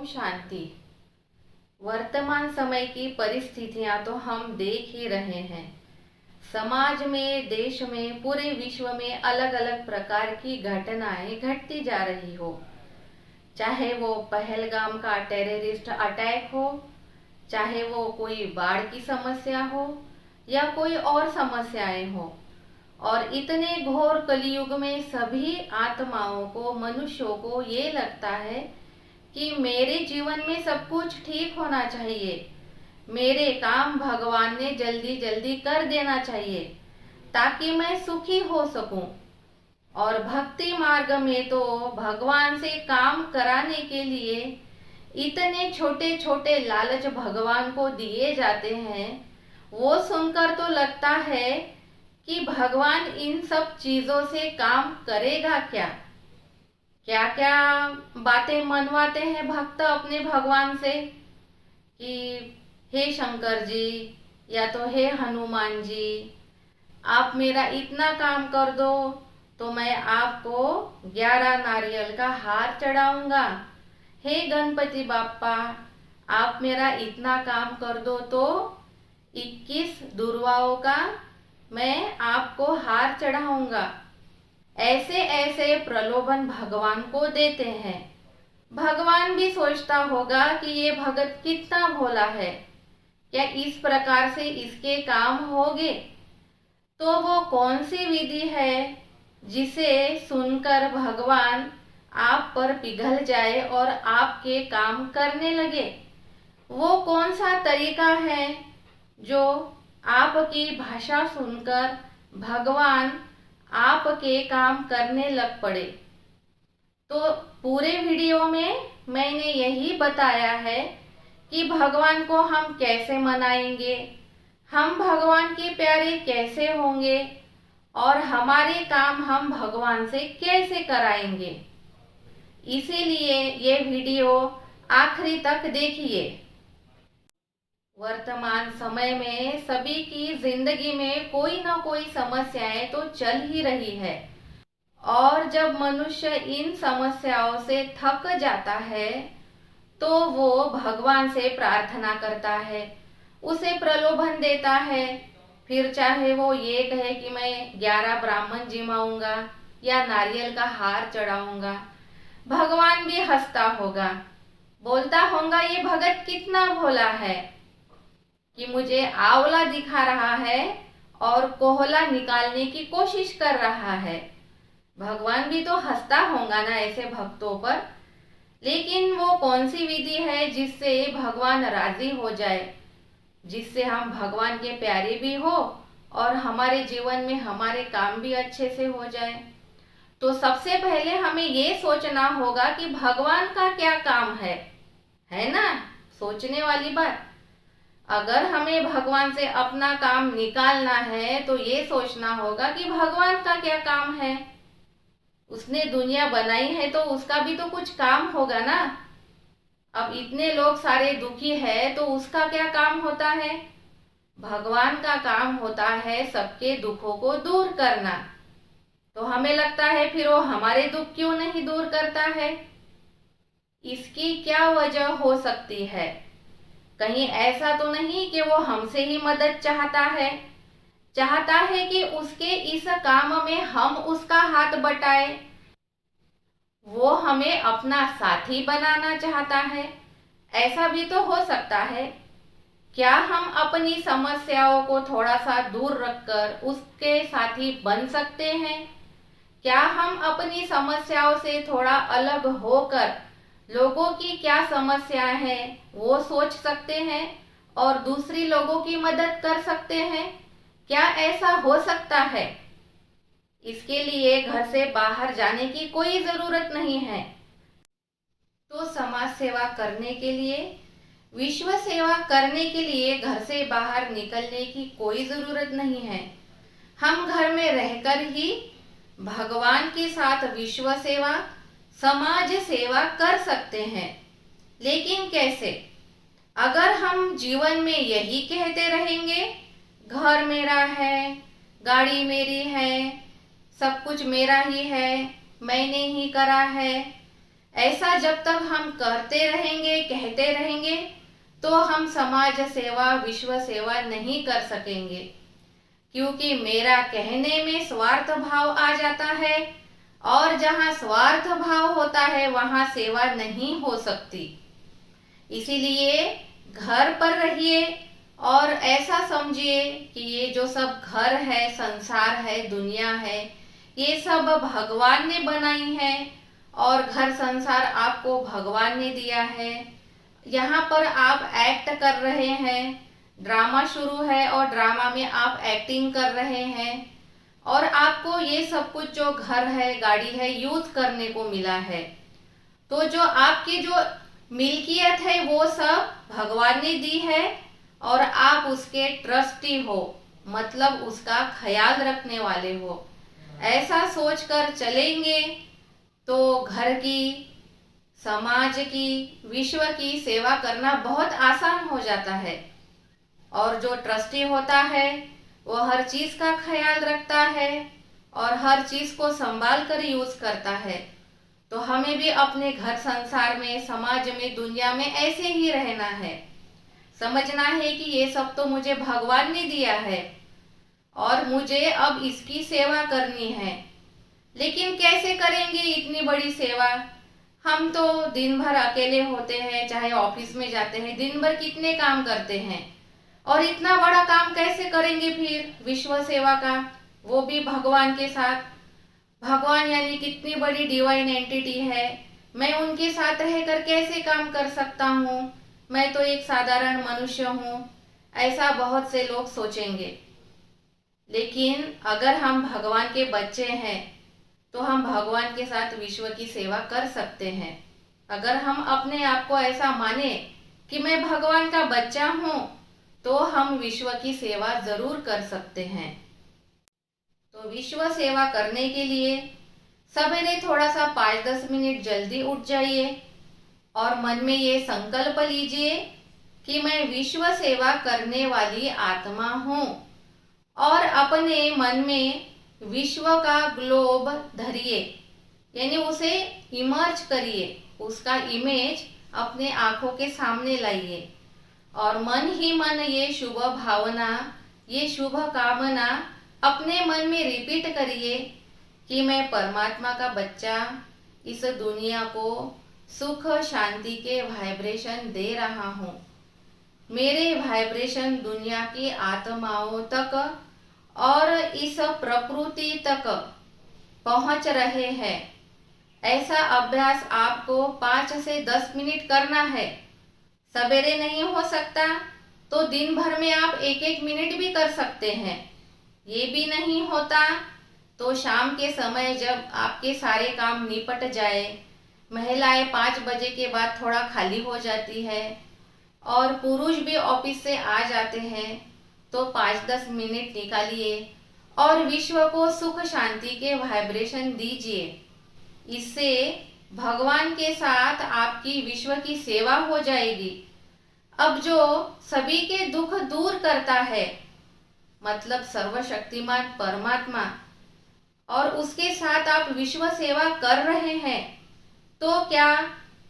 ओम शांति। वर्तमान समय की परिस्थितियां तो हम देख ही रहे हैं। समाज में, देश में, पूरे विश्व में अलग अलग प्रकार की घटनाएं घटती जा रही हो। चाहे वो पहलगाम का टेररिस्ट अटैक हो, चाहे वो कोई बाढ़ की समस्या हो या कोई और समस्याएं हो। और इतने घोर कलयुग में सभी आत्माओं को, मनुष्यों को ये लगता है कि मेरे जीवन में सब कुछ ठीक होना चाहिए, मेरे काम भगवान ने जल्दी जल्दी कर देना चाहिए ताकि मैं सुखी हो सकूं। और भक्ति मार्ग में तो भगवान से काम कराने के लिए इतने छोटे छोटे लालच भगवान को दिए जाते हैं। वो सुनकर तो लगता है कि भगवान इन सब चीजों से काम करेगा क्या। क्या क्या बातें मनवाते हैं भक्त अपने भगवान से कि हे शंकर जी या तो हे हनुमान जी, आप मेरा इतना काम कर दो तो मैं आपको 11 नारियल का हार चढ़ाऊंगा। हे गणपति बाप्पा, आप मेरा इतना काम कर दो तो 21 दुर्वाओं का मैं आपको हार चढ़ाऊंगा। ऐसे ऐसे प्रलोभन भगवान को देते हैं। भगवान भी सोचता होगा कि ये भगत कितना भोला है, क्या इस प्रकार से इसके काम होंगे। तो वो कौन सी विधि है जिसे सुनकर भगवान आप पर पिघल जाए और आपके काम करने लगे। वो कौन सा तरीका है जो आपकी भाषा सुनकर भगवान आपके काम करने लग पड़े। तो पूरे वीडियो में मैंने यही बताया है कि भगवान को हम कैसे मनाएंगे, हम भगवान के प्यारे कैसे होंगे और हमारे काम हम भगवान से कैसे कराएंगे। इसीलिए ये वीडियो आखिरी तक देखिए। वर्तमान समय में सभी की जिंदगी में कोई ना कोई समस्याएं तो चल ही रही है। और जब मनुष्य इन समस्याओं से थक जाता है तो वो भगवान से प्रार्थना करता है, उसे प्रलोभन देता है। फिर चाहे वो ये कहे कि मैं 11 ब्राह्मण जिमाऊंगा या नारियल का हार चढ़ाऊंगा, भगवान भी हंसता होगा, बोलता होगा ये भगत कितना भोला है कि मुझे आंवला दिखा रहा है और कोहला निकालने की कोशिश कर रहा है। भगवान भी तो हंसता होगा ना ऐसे भक्तों पर। लेकिन वो कौन सी विधि है जिससे भगवान राजी हो जाए, जिससे हम भगवान के प्यारे भी हो और हमारे जीवन में हमारे काम भी अच्छे से हो जाए। तो सबसे पहले हमें ये सोचना होगा कि भगवान का क्या काम है ना, सोचने वाली बात। अगर हमें भगवान से अपना काम निकालना है तो ये सोचना होगा कि भगवान का क्या काम है। उसने दुनिया बनाई है तो उसका भी तो कुछ काम होगा ना। अब इतने लोग सारे दुखी है तो उसका क्या काम होता है। भगवान का काम होता है सबके दुखों को दूर करना। तो हमें लगता है फिर वो हमारे दुख क्यों नहीं दूर करता है। इसकी क्या वजह हो सकती है। कहीं ऐसा तो नहीं कि वो हमसे ही मदद चाहता है कि उसके इस काम में हम उसका हाथ बटाए। वो हमें अपना साथी बनाना चाहता है, ऐसा भी तो हो सकता है। क्या हम अपनी समस्याओं को थोड़ा सा दूर रखकर उसके साथी बन सकते हैं। क्या हम अपनी समस्याओं से थोड़ा अलग होकर लोगों की क्या समस्याएं हैं वो सोच सकते हैं और दूसरी लोगों की मदद कर सकते हैं। क्या ऐसा हो सकता है। इसके लिए घर से बाहर जाने की कोई जरूरत नहीं है। तो समाज सेवा करने के लिए, विश्व सेवा करने के लिए घर से बाहर निकलने की कोई जरूरत नहीं है। हम घर में रहकर ही भगवान के साथ विश्व सेवा, समाज सेवा कर सकते हैं। लेकिन कैसे। अगर हम जीवन में यही कहते रहेंगे घर मेरा है, गाड़ी मेरी है, सब कुछ मेरा ही है, मैंने ही करा है, ऐसा जब तक हम करते रहेंगे, कहते रहेंगे, तो हम समाज सेवा, विश्व सेवा नहीं कर सकेंगे, क्योंकि मेरा कहने में स्वार्थ भाव आ जाता है, और जहाँ स्वार्थ भाव होता है वहाँ सेवा नहीं हो सकती। इसीलिए घर पर रहिए और ऐसा समझिए कि ये जो सब घर है, संसार है, दुनिया है, ये सब भगवान ने बनाई है, और घर संसार आपको भगवान ने दिया है। यहाँ पर आप एक्ट कर रहे हैं, ड्रामा शुरू है और ड्रामा में आप एक्टिंग कर रहे हैं, और आपको ये सब कुछ जो घर है, गाड़ी है, यूज करने को मिला है। तो जो आपकी जो मिल्कियत है वो सब भगवान ने दी है, और आप उसके ट्रस्टी हो, मतलब उसका ख्याल रखने वाले हो। ऐसा सोचकर चलेंगे तो घर की, समाज की, विश्व की सेवा करना बहुत आसान हो जाता है। और जो ट्रस्टी होता है वो हर चीज का ख्याल रखता है और हर चीज को संभाल कर यूज करता है। तो हमें भी अपने घर संसार में, समाज में, दुनिया में ऐसे ही रहना है। समझना है कि ये सब तो मुझे भगवान ने दिया है और मुझे अब इसकी सेवा करनी है। लेकिन कैसे करेंगे इतनी बड़ी सेवा? हम तो दिन भर अकेले होते हैं, चाहे ऑफिस में जाते हैं, दिन भर कितने काम करते हैं, और इतना बड़ा काम कैसे करेंगे फिर विश्व सेवा का, वो भी भगवान के साथ। भगवान यानी कितनी बड़ी डिवाइन एंटिटी है, मैं उनके साथ रहकर कैसे काम कर सकता हूँ? मैं तो एक साधारण मनुष्य हूँ, ऐसा बहुत से लोग सोचेंगे। लेकिन अगर हम भगवान के बच्चे हैं तो हम भगवान के साथ विश्व की सेवा कर सकते हैं। अगर हम अपने आप को ऐसा माने कि मैं भगवान का बच्चा हूँ, तो हम विश्व की सेवा जरूर कर सकते हैं। तो विश्व सेवा करने के लिए सवेरे थोड़ा सा 5-10 मिनट जल्दी उठ जाइए और मन में ये संकल्प लीजिए कि मैं विश्व सेवा करने वाली आत्मा हूँ, और अपने मन में विश्व का ग्लोब धरिए, यानी उसे इमर्ज करिए, उसका इमेज अपने आंखों के सामने लाइए, और मन ही मन ये शुभ भावना, ये शुभ कामना अपने मन में रिपीट करिए कि मैं परमात्मा का बच्चा इस दुनिया को सुख शांति के वाइब्रेशन दे रहा हूँ। मेरे वाइब्रेशन दुनिया की आत्माओं तक और इस प्रकृति तक पहुंच रहे हैं। ऐसा अभ्यास आपको 5 से 10 मिनट करना है। सवेरे नहीं हो सकता तो दिन भर में आप 1-1 मिनट भी कर सकते हैं। ये भी नहीं होता तो शाम के समय जब आपके सारे काम निपट जाए, महिलाएं 5 बजे के बाद थोड़ा खाली हो जाती है और पुरुष भी ऑफिस से आ जाते हैं, तो 5-10 मिनट निकालिए और विश्व को सुख शांति के वाइब्रेशन दीजिए। इससे भगवान के साथ आपकी विश्व की सेवा हो जाएगी। अब जो सभी के दुख दूर करता है, मतलब सर्वशक्तिमान परमात्मा, और उसके साथ आप विश्व सेवा कर रहे हैं, तो क्या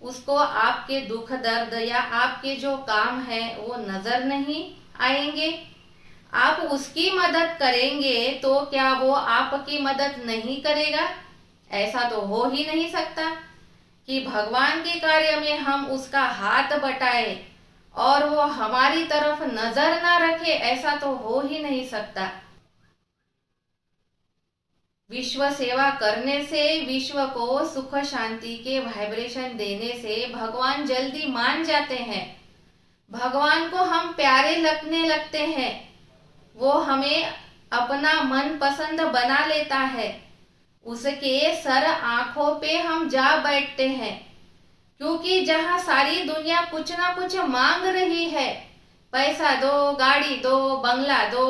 उसको आपके दुख दर्द या आपके जो काम है वो नजर नहीं आएंगे? आप उसकी मदद करेंगे तो क्या वो आपकी मदद नहीं करेगा? ऐसा तो हो ही नहीं सकता कि भगवान के कार्य में हम उसका हाथ बटाए और वो हमारी तरफ नजर ना रखे, ऐसा तो हो ही नहीं सकता। विश्व सेवा करने से, विश्व को सुख शांति के वाइब्रेशन देने से भगवान जल्दी मान जाते हैं। भगवान को हम प्यारे लगने लगते हैं, वो हमें अपना मन पसंद बना लेता है, उसके सर आंखों पे हम जा बैठते हैं। क्योंकि जहाँ सारी दुनिया कुछ ना कुछ मांग रही है, पैसा दो, गाड़ी दो, बंगला दो,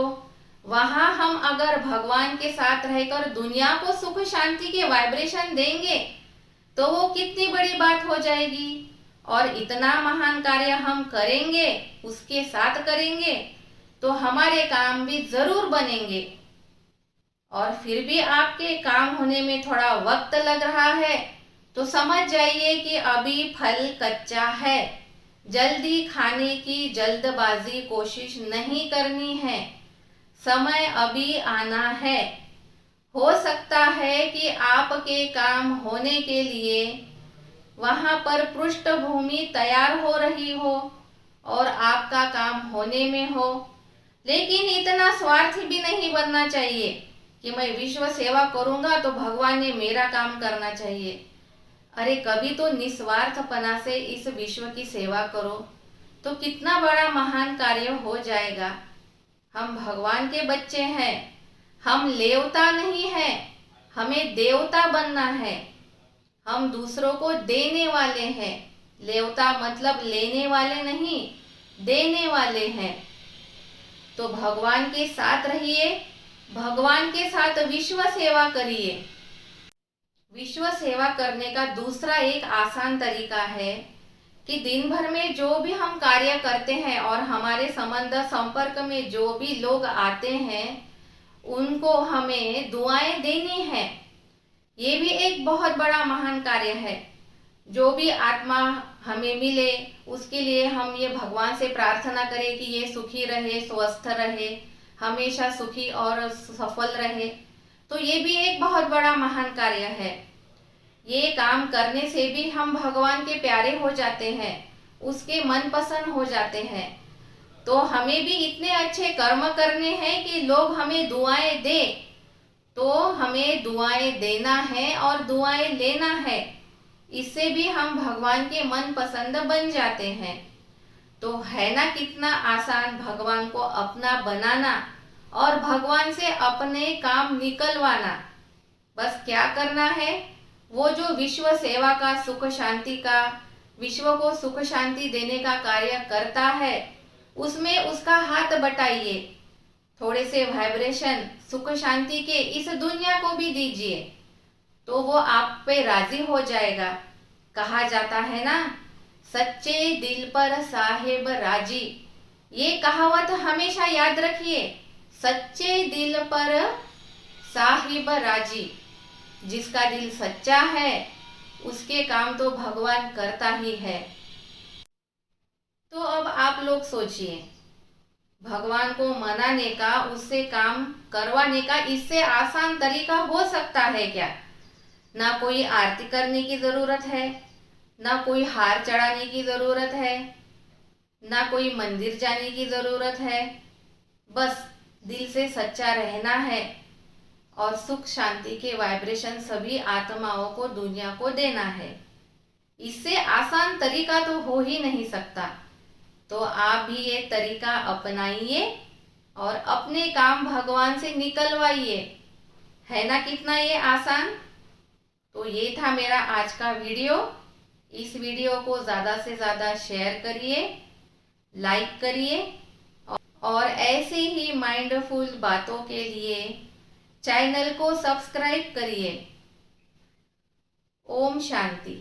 वहां हम अगर भगवान के साथ रहकर दुनिया को सुख शांति के वाइब्रेशन देंगे तो वो कितनी बड़ी बात हो जाएगी। और इतना महान कार्य हम करेंगे, उसके साथ करेंगे, तो हमारे काम भी जरूर बनेंगे। और फिर भी आपके काम होने में थोड़ा वक्त लग रहा है तो समझ जाइए कि अभी फल कच्चा है। जल्दी खाने की जल्दबाजी कोशिश नहीं करनी है। समय अभी आना है। हो सकता है कि आपके काम होने के लिए वहां पर पृष्ठभूमि तैयार हो रही हो और आपका काम होने में हो, लेकिन इतना स्वार्थी भी नहीं बनना चाहिए कि मैं विश्व सेवा करूंगा तो भगवान ने मेरा काम करना चाहिए। अरे कभी तो निस्वार्थपना से इस विश्व की सेवा करो तो कितना बड़ा महान कार्य हो जाएगा। हम भगवान के बच्चे हैं, हम लेवता नहीं हैं, हमें देवता बनना है। हम दूसरों को देने वाले हैं। लेवता मतलब लेने वाले नहीं, देने वाले हैं। तो भगवान के साथ रहिए, भगवान के साथ विश्व सेवा करिए। विश्व सेवा करने का दूसरा एक आसान तरीका है कि दिन भर में जो भी हम कार्य करते हैं और हमारे संबंध संपर्क में जो भी लोग आते हैं उनको हमें दुआएं देनी है। ये भी एक बहुत बड़ा महान कार्य है। जो भी आत्मा हमें मिले उसके लिए हम ये भगवान से प्रार्थना करें कि ये सुखी रहे, स्वस्थ रहे, हमेशा सुखी और सफल रहे। तो ये भी एक बहुत बड़ा महान कार्य है। ये काम करने से भी हम भगवान के प्यारे हो जाते हैं, उसके मन पसंद हो जाते हैं। तो हमें भी इतने अच्छे कर्म करने हैं कि लोग हमें दुआएं दे, तो हमें दुआएं देना है और दुआएं लेना है। इससे भी हम भगवान के मन पसंद बन जाते हैं। तो है ना कितना आसान भगवान को अपना बनाना और भगवान से अपने काम निकलवाना। बस क्या करना है, वो जो विश्व सेवा का, सुख शांति का, विश्व को सुख शांति देने का कार्य करता है उसमें उसका हाथ बटाइए। थोड़े से वाइब्रेशन सुख शांति के इस दुनिया को भी दीजिए तो वो आप पे राजी हो जाएगा। कहा जाता है ना, सच्चे दिल पर साहेब राजी। ये कहावत हमेशा याद रखिए, सच्चे दिल पर साहिब राजी। जिसका दिल सच्चा है उसके काम तो भगवान करता ही है। तो अब आप लोग सोचिए, भगवान को मनाने का, उससे काम करवाने का इससे आसान तरीका हो सकता है क्या? ना कोई आरती करने की जरूरत है, ना कोई हार चढ़ाने की जरूरत है, ना कोई मंदिर जाने की जरूरत है। बस दिल से सच्चा रहना है और सुख शांति के वाइब्रेशन सभी आत्माओं को, दुनिया को देना है। इससे आसान तरीका तो हो ही नहीं सकता। तो आप भी ये तरीका अपनाइए और अपने काम भगवान से निकलवाइए। है ना कितना ये आसान। तो ये था मेरा आज का वीडियो। इस वीडियो को ज़्यादा से ज़्यादा शेयर करिए, लाइक करिए और ऐसे ही माइंडफुल बातों के लिए चैनल को सब्सक्राइब करिए। ओम शांति।